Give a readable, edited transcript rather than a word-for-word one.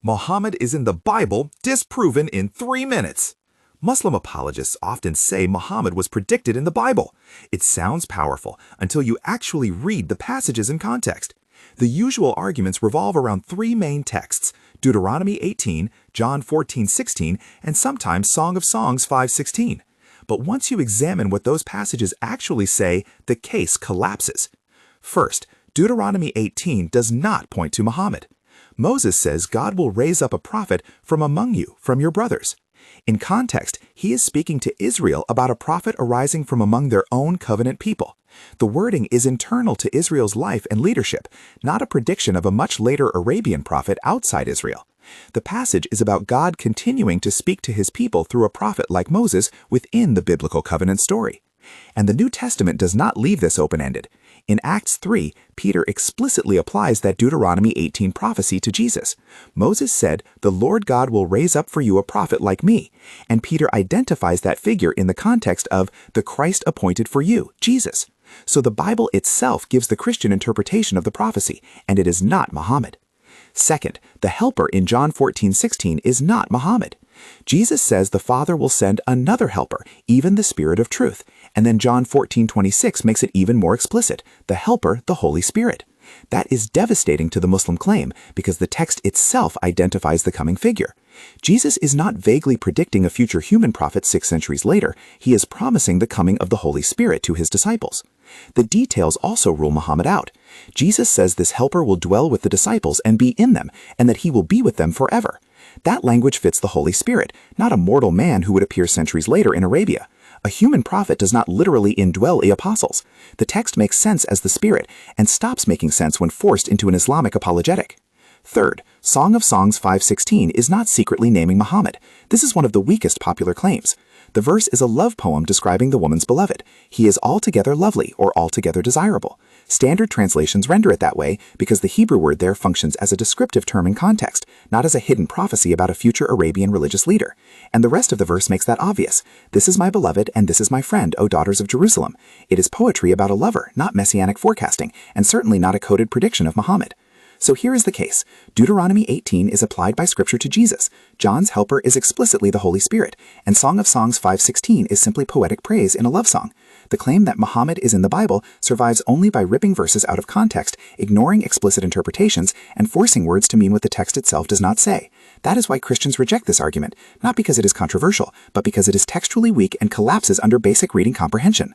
Muhammad is in the Bible, disproven in 3 minutes. Muslim apologists often say Muhammad was predicted in the Bible. It sounds powerful until you actually read the passages in context. The usual arguments revolve around 3 main texts: Deuteronomy 18, John 14:16, and sometimes Song of Songs 5:16. But once you examine what those passages actually say, the case collapses. First, Deuteronomy 18 does not point to Muhammad. Moses says God will raise up a prophet from among you, from your brothers. In context, he is speaking to Israel about a prophet arising from among their own covenant people. The wording is internal to Israel's life and leadership, not a prediction of a much later Arabian prophet outside Israel. The passage is about God continuing to speak to his people through a prophet like Moses within the biblical covenant story. And the New Testament does not leave this open-ended. In Acts 3, Peter explicitly applies that Deuteronomy 18 prophecy to Jesus. Moses said, "The Lord God will raise up for you a prophet like me," and Peter identifies that figure in the context of the Christ appointed for you, Jesus. So the Bible itself gives the Christian interpretation of the prophecy, and it is not Muhammad. Second, the helper in John 14:16 is not Muhammad. Jesus says the Father will send another helper, even the Spirit of truth. And then John 14:26 makes it even more explicit: the helper, the Holy Spirit. That is devastating to the Muslim claim because the text itself identifies the coming figure. Jesus is not vaguely predicting a future human prophet 6 centuries later. He is promising the coming of the Holy Spirit to his disciples. The details also rule Muhammad out. Jesus says this helper will dwell with the disciples and be in them, and that he will be with them forever. That language fits the Holy Spirit, not a mortal man who would appear centuries later in Arabia. A human prophet does not literally indwell the apostles. The text makes sense as the Spirit and stops making sense when forced into an Islamic apologetic. Third, Song of Songs 5:16 is not secretly naming Muhammad. This is one of the weakest popular claims. The verse is a love poem describing the woman's beloved. He is altogether lovely or altogether desirable. Standard translations render it that way because the Hebrew word there functions as a descriptive term in context, not as a hidden prophecy about a future Arabian religious leader. And the rest of the verse makes that obvious. This is my beloved and this is my friend, O daughters of Jerusalem. It is poetry about a lover, not messianic forecasting, and certainly not a coded prediction of Muhammad. So here is the case. Deuteronomy 18 is applied by Scripture to Jesus. John's helper is explicitly the Holy Spirit, and Song of Songs 5:16 is simply poetic praise in a love song. The claim that Muhammad is in the Bible survives only by ripping verses out of context, ignoring explicit interpretations, and forcing words to mean what the text itself does not say. That is why Christians reject this argument, not because it is controversial, but because it is textually weak and collapses under basic reading comprehension.